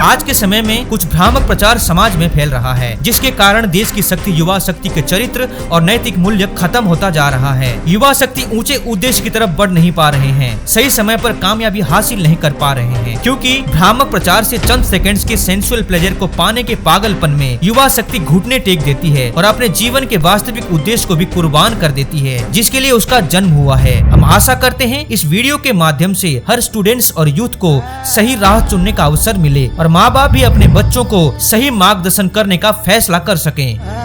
आज के समय में कुछ भ्रामक प्रचार समाज में फैल रहा है, जिसके कारण देश की शक्ति, युवा शक्ति के चरित्र और नैतिक मूल्य खत्म होता जा रहा है। युवा शक्ति ऊंचे उद्देश्य की तरफ बढ़ नहीं पा रहे हैं, सही समय पर कामयाबी हासिल नहीं कर पा रहे हैं, क्योंकि भ्रामक प्रचार से चंद सेकंड्स के सेंसुअल प्लेजर को पाने के पागलपन में युवा शक्ति घुटने टेक देती है और अपने जीवन के वास्तविक उद्देश्य को भी कुर्बान कर देती है, जिसके लिए उसका जन्म हुआ है। हम आशा करते हैं इस वीडियो के माध्यम से हर स्टूडेंट्स और यूथ को सही राह चुनने का अवसर मिले और माँ बाप भी अपने बच्चों को सही मार्गदर्शन करने का फैसला कर सकें।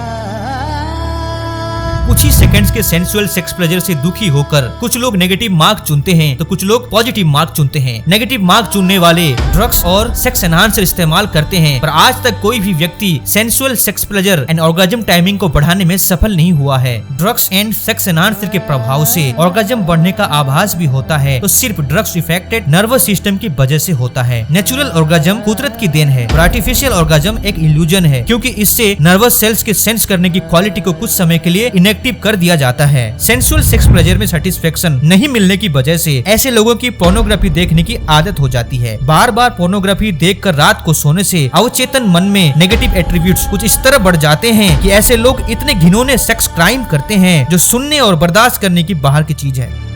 कुछ ही सेकंड्स के सेंसुअल सेक्स प्लेजर से दुखी होकर कुछ लोग नेगेटिव मार्क चुनते हैं तो कुछ लोग पॉजिटिव मार्क चुनते हैं। नेगेटिव मार्क चुनने वाले ड्रग्स और सेक्स एनहांसर इस्तेमाल करते हैं, पर आज तक कोई भी व्यक्ति sensual sex pleasure and orgasm timing को बढ़ाने में सफल नहीं हुआ है। ड्रग्स एंड सेक्स एनहांसर के प्रभाव से ऑर्गेज्म बढ़ने का आभास भी होता है तो सिर्फ ड्रग्स इफेक्टेड नर्वस सिस्टम की वजह से होता है। नेचुरल ऑर्गेज्म कुदरत की देन है और आर्टिफिशियल ऑर्गेज्म एक इल्यूजन है, क्योंकि इससे नर्वस सेल्स के सेंस करने की क्वालिटी को कुछ समय के लिए इनएक्टिव कर दिया जाता है। सेंसुअल सेक्स प्लेजर में सेटिस्फेक्शन नहीं मिलने की वजह से ऐसे लोगों की पोर्नोग्राफी देखने की आदत हो जाती है। बार बार पोर्नोग्राफी देखकर रात को सोने से अवचेतन मन में नेगेटिव एट्रीब्यूट्स कुछ इस तरह बढ़ जाते हैं कि ऐसे लोग इतने घिनौने सेक्स क्राइम करते हैं जो सुनने और बर्दाश्त करने की बाहर की चीज है।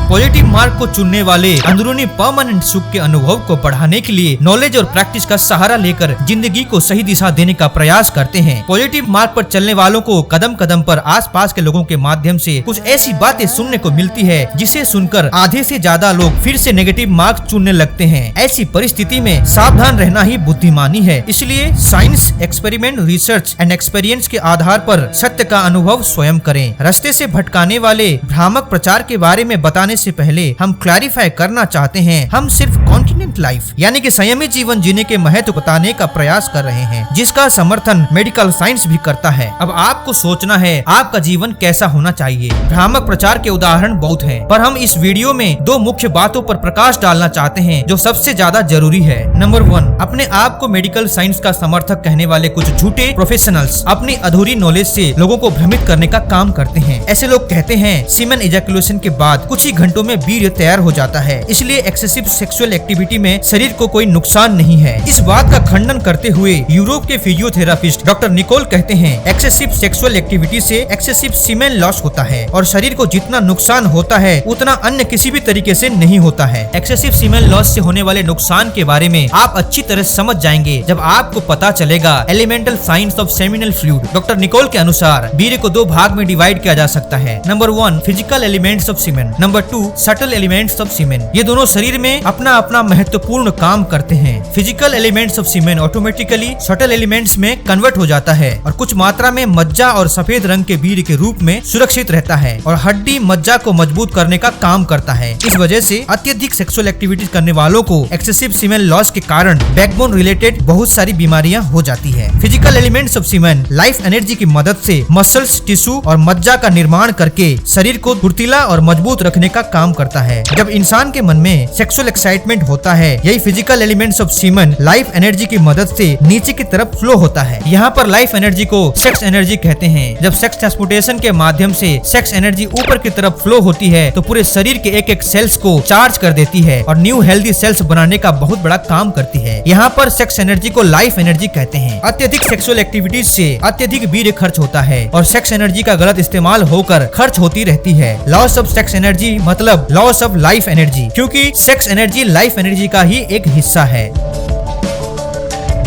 पॉजिटिव मार्क को चुनने वाले अंदरूनी परमानेंट सुख के अनुभव को बढ़ाने के लिए नॉलेज और प्रैक्टिस का सहारा लेकर जिंदगी को सही दिशा देने का प्रयास करते हैं। पॉजिटिव मार्क पर चलने वालों को कदम कदम पर आसपास के लोगों के माध्यम से कुछ ऐसी बातें सुनने को मिलती है जिसे सुनकर आधे से ज्यादा लोग फिर से नेगेटिव मार्क चुनने लगते हैं। ऐसी परिस्थिति में सावधान रहना ही बुद्धिमानी है। इसलिए science, experiment, research and experience के आधार पर सत्य का अनुभव स्वयं करें। रास्ते से भटकाने वाले भ्रामक प्रचार के बारे में बताने से पहले हम क्लैरिफाई करना चाहते हैं, हम सिर्फ कॉन्टिनेंट लाइफ यानी कि संयमी जीवन जीने के महत्व बताने का प्रयास कर रहे हैं, जिसका समर्थन मेडिकल साइंस भी करता है। अब आपको सोचना है आपका जीवन कैसा होना चाहिए। भ्रामक प्रचार के उदाहरण बहुत हैं, पर हम इस वीडियो में दो मुख्य बातों पर प्रकाश डालना चाहते हैं जो सबसे ज्यादा जरूरी है। नंबर 1, अपने आप को मेडिकल साइंस का समर्थक कहने वाले कुछ झूठे प्रोफेशनल्स अपनी अधूरी नॉलेज से लोगों को भ्रमित करने का काम करते हैं। ऐसे लोग कहते हैं सीमेन इजैकुलेशन के बाद कुछ ही घंटों में वीर्य तैयार हो जाता है, इसलिए एक्सेसिव सेक्सुअल एक्टिविटी में शरीर को कोई नुकसान नहीं है। इस बात का खंडन करते हुए यूरोप के फिजियोथेरापिस्ट डॉक्टर निकोल कहते हैं एक्सेसिव सेक्सुअल एक्टिविटी से एक्सेसिव सीमेन लॉस होता है और शरीर को जितना नुकसान होता है उतना अन्य किसी भी तरीके से नहीं होता है। एक्सेसिव सीमेन लॉस से होने वाले नुकसान के बारे में आप अच्छी तरह समझ जाएंगे जब आपको पता चलेगा elemental science of seminal fluid. Doctor Nicole के अनुसार वीर्य को 2 भाग में डिवाइड किया जा सकता है। Number 1, physical elements of semen. Number 2, subtle elements of semen. ये दोनों शरीर में अपना अपना महत्वपूर्ण काम करते हैं। Physical elements of semen automatically subtle elements में कन्वर्ट हो जाता है और कुछ मात्रा में मज्जा और सफेद रंग के वीर्य के रूप में सुरक्षित रहता है और हड्डी मज्जा को मजबूत करने का काम करता है। इस वजह से अत्यधिक सेक्सुअल एक्टिविटीज करने वालों को एक्सेसिव सीमेन लॉस के कारण बैकबोन रिलेटेड बहुत सारी बीमारियां हो जाती है। Physical elements of semen life energy की मदद से मसल्स, टिश्यू और मज्जा का निर्माण करके शरीर को फुर्तीला और मजबूत रखने का काम करता है। जब इंसान के मन में सेक्सुअल एक्साइटमेंट होता है, यही physical elements of semen life energy की मदद से नीचे की तरफ फ्लो होता है। यहाँ पर लाइफ एनर्जी को सेक्स एनर्जी कहते हैं। जब सेक्स ट्रांसपोर्टेशन के माध्यम से सेक्स एनर्जी ऊपर की तरफ फ्लो होती है तो पूरे शरीर के एक एक सेल्स को चार्ज कर देती है और न्यू हेल्दी सेल्स बनाने का बहुत बड़ा काम करती है। यहाँ पर सेक्स एनर्जी को लाइफ एनर्जी कहते हैं। अत्यधिक सेक्सुअल एक्टिविटीज से अत्यधिक वीर्य खर्च होता है और सेक्स एनर्जी का गलत इस्तेमाल होकर खर्च होती रहती है। लॉस ऑफ सेक्स एनर्जी मतलब लॉस ऑफ लाइफ एनर्जी, क्योंकि सेक्स एनर्जी लाइफ एनर्जी का ही एक हिस्सा है।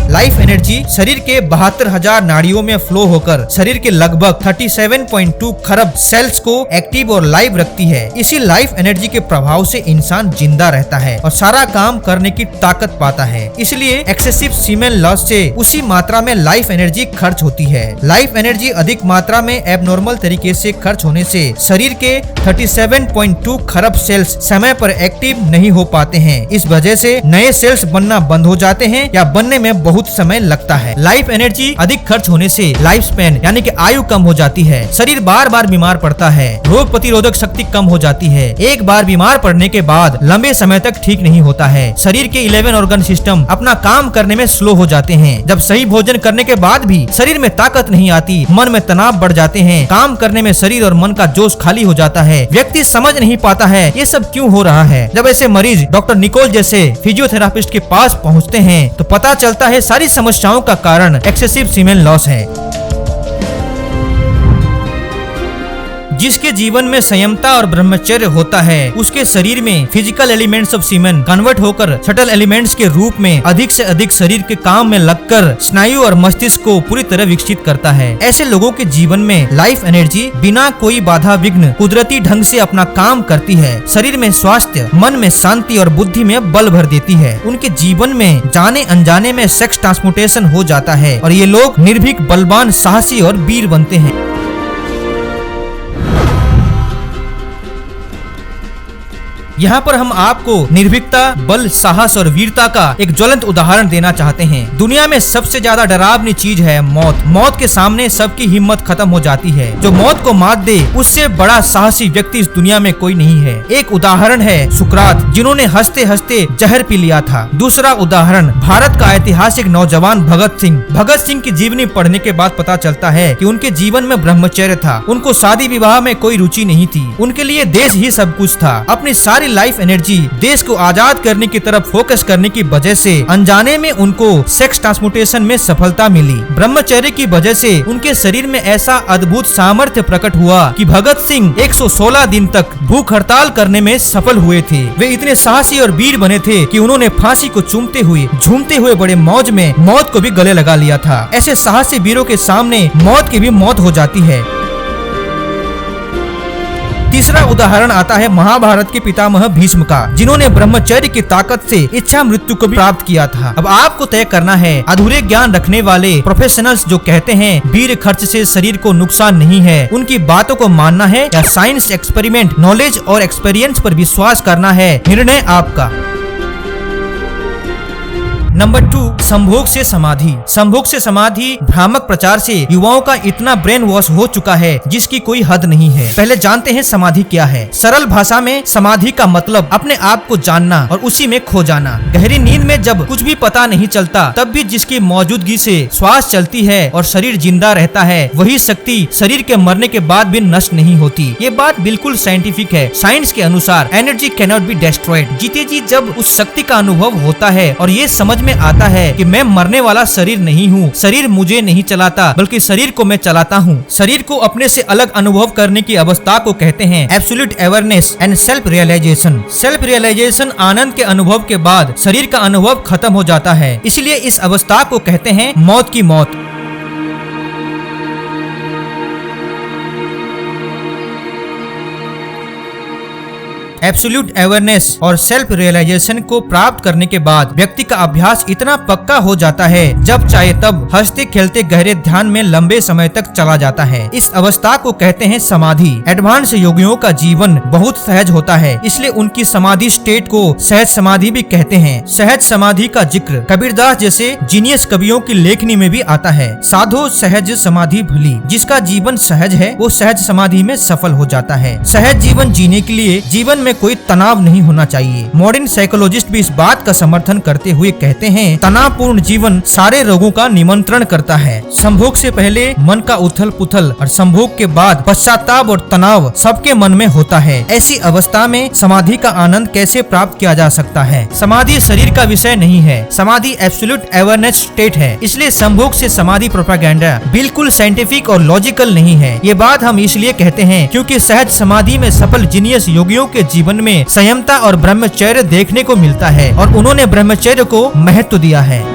लाइफ एनर्जी शरीर के 72,000 नाड़ियों में फ्लो होकर शरीर के लगभग 37.2 खरब सेल्स को एक्टिव और लाइव रखती है। इसी लाइफ एनर्जी के प्रभाव से इंसान जिंदा रहता है और सारा काम करने की ताकत पाता है। इसलिए एक्सेसिव सीमेन लॉस से उसी मात्रा में लाइफ एनर्जी खर्च होती है। लाइफ एनर्जी अधिक मात्रा में एबनॉर्मल तरीके से खर्च होने से शरीर के 37.2 खरब सेल्स समय पर एक्टिव नहीं हो पाते हैं। इस वजह से नए सेल्स बनना बंद हो जाते हैं या बनने में बहुत बहुत समय लगता है। लाइफ एनर्जी अधिक खर्च होने से लाइफ स्पैन यानी कि आयु कम हो जाती है। शरीर बार बार बीमार पड़ता है। रोग प्रतिरोधक शक्ति कम हो जाती है। एक बार बीमार पड़ने के बाद लंबे समय तक ठीक नहीं होता है। शरीर के 11 ऑर्गन सिस्टम अपना काम करने में स्लो हो जाते हैं। जब सही भोजन करने के बाद भी शरीर में ताकत नहीं आती, मन में तनाव बढ़ जाते हैं, काम करने में शरीर और मन का जोश खाली हो जाता है। व्यक्ति समझ नहीं पाता है ये सब क्यों हो रहा है। जब ऐसे मरीज डॉक्टर निकोल जैसे फिजियोथेरापिस्ट के पास पहुंचते हैं तो पता चलता है सारी समस्याओं का कारण एक्सेसिव सीमेन लॉस है। जिसके जीवन में संयमता और ब्रह्मचर्य होता है उसके शरीर में physical elements of semen convert होकर सटल एलिमेंट्स के रूप में अधिक से अधिक शरीर के काम में लगकर स्नायु और मस्तिष्क को पूरी तरह विकसित करता है। ऐसे लोगों के जीवन में लाइफ एनर्जी बिना कोई बाधा विघ्न कुदरती ढंग से अपना काम करती है। शरीर में स्वास्थ्य, मन में शांति और बुद्धि में बल भर देती है। उनके जीवन में जाने अनजाने में सेक्स ट्रांसमुटेशन हो जाता है और ये लोग निर्भीक, बलवान, साहसी और वीर बनते हैं। यहाँ पर हम आपको निर्भीकता, बल, साहस और वीरता का एक ज्वलंत उदाहरण देना चाहते हैं। दुनिया में सबसे ज्यादा डरावनी चीज है मौत। मौत के सामने सबकी हिम्मत खत्म हो जाती है। जो मौत को मात दे उससे बड़ा साहसी व्यक्ति इस दुनिया में कोई नहीं है। एक उदाहरण है सुकरात, जिन्होंने हंसते हंसते जहर पी लिया था। दूसरा उदाहरण भारत का ऐतिहासिक नौजवान भगत सिंह। भगत सिंह की जीवनी पढ़ने के बाद पता चलता है कि उनके जीवन में ब्रह्मचर्य था। उनको शादी विवाह में कोई रुचि नहीं थी। उनके लिए देश ही सब कुछ था। अपनी सारी लाइफ एनर्जी देश को आजाद करने की तरफ फोकस करने की वजह से अनजाने में उनको सेक्स ट्रांसमुटेशन में सफलता मिली। ब्रह्मचर्य की वजह से उनके शरीर में ऐसा अद्भुत सामर्थ्य प्रकट हुआ कि भगत सिंह 116 दिन तक भूख हड़ताल करने में सफल हुए थे। वे इतने साहसी और वीर बने थे कि उन्होंने फांसी को चूमते हुए, झूमते हुए बड़े मौज में मौत को भी गले लगा लिया था। ऐसे साहसी वीरों के सामने मौत की भी मौत हो जाती है। तीसरा उदाहरण आता है महाभारत के पितामह भीष्म का, जिन्होंने ब्रह्मचर्य की ताकत से इच्छा मृत्यु को भी प्राप्त किया था। अब आपको तय करना है अधूरे ज्ञान रखने वाले प्रोफेशनल्स जो कहते हैं वीर खर्च से शरीर को नुकसान नहीं है, उनकी बातों को मानना है या साइंस, एक्सपेरिमेंट, नॉलेज और एक्सपीरियंस पर विश्वास करना है। निर्णय आपका। नंबर 2, संभोग से समाधि। संभोग से समाधि भ्रामक प्रचार से युवाओं का इतना ब्रेन वॉश हो चुका है जिसकी कोई हद नहीं है। पहले जानते हैं समाधि क्या है। सरल भाषा में समाधि का मतलब अपने आप को जानना और उसी में खो जाना। गहरी नींद में जब कुछ भी पता नहीं चलता तब भी जिसकी मौजूदगी से श्वास चलती है और शरीर जिंदा रहता है, वही शक्ति शरीर के मरने के बाद भी नष्ट नहीं होती। ये बात बिल्कुल साइंटिफिक है। साइंस के अनुसार एनर्जी कैनॉट बी डिस्ट्रॉयड। जीते जी जब उस शक्ति का अनुभव होता है और ये समझ में आता है कि मैं मरने वाला शरीर नहीं हूँ, शरीर मुझे नहीं चलाता बल्कि शरीर को मैं चलाता हूँ। शरीर को अपने से अलग अनुभव करने की अवस्था को कहते हैं absolute awareness and self realisation. Self realisation आनंद के अनुभव के बाद शरीर का अनुभव खत्म हो जाता है, इसलिए इस अवस्था को कहते हैं मौत की मौत। एब्सोल्यूट अवेयरनेस और सेल्फ रियलाइजेशन को प्राप्त करने के बाद व्यक्ति का अभ्यास इतना पक्का हो जाता है जब चाहे तब हंसते खेलते गहरे ध्यान में लंबे समय तक चला जाता है। इस अवस्था को कहते हैं समाधि। एडवांस योगियों का जीवन बहुत सहज होता है, इसलिए उनकी समाधि स्टेट को सहज समाधि भी कहते हैं। सहज समाधि का जिक्र कबीरदास जैसे जीनियस कवियों की लेखनी में भी आता है। साधो सहज समाधि भली। जिसका जीवन सहज है वो सहज समाधि में सफल हो जाता है। सहज जीवन जीने के लिए जीवन में कोई तनाव नहीं होना चाहिए। मॉडर्न साइकोलॉजिस्ट भी इस बात का समर्थन करते हुए कहते हैं तनावपूर्ण जीवन सारे रोगों का निमंत्रण करता है। संभोग से पहले मन का उथल पुथल और संभोग के बाद पश्चाताप और तनाव सबके मन में होता है। ऐसी अवस्था में समाधि का आनंद कैसे प्राप्त किया जा सकता है? समाधि शरीर का विषय नहीं है, समाधि एब्सोल्यूट अवेयरनेस स्टेट है। इसलिए संभोग से समाधि प्रोपेगेंडा बिल्कुल साइंटिफिक और लॉजिकल नहीं है। ये बात हम इसलिए कहते हैं क्योंकि सहज समाधि में सफल जीनियस योगियों के जीवन में संयमता और ब्रह्मचर्य देखने को मिलता है और उन्होंने ब्रह्मचर्य को महत्व दिया है।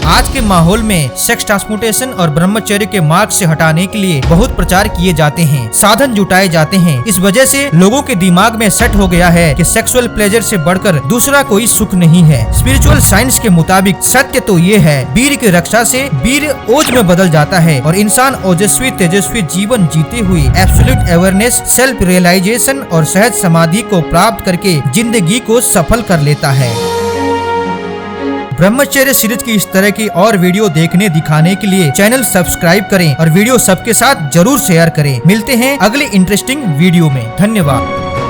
आज के माहौल में सेक्स ट्रांसमुटेशन और ब्रह्मचर्य के मार्ग से हटाने के लिए बहुत प्रचार किए जाते हैं, साधन जुटाए जाते हैं। इस वजह से लोगों के दिमाग में सेट हो गया है कि सेक्सुअल प्लेजर से बढ़कर दूसरा कोई सुख नहीं है। स्पिरिचुअल साइंस के मुताबिक सत्य तो ये है, वीर की रक्षा से वीर ओज में बदल जाता है और इंसान ओजस्वी तेजस्वी जीवन जीते हुए एब्सोल्यूट अवेयरनेस, सेल्फ रियलाइजेशन और सहज समाधि को प्राप्त करके जिंदगी को सफल कर लेता है। ब्रह्मचर्य सीरीज की इस तरह की और वीडियो देखने दिखाने के लिए चैनल सब्सक्राइब करें और वीडियो सबके साथ जरूर शेयर करें। मिलते हैं अगले इंटरेस्टिंग वीडियो में। धन्यवाद।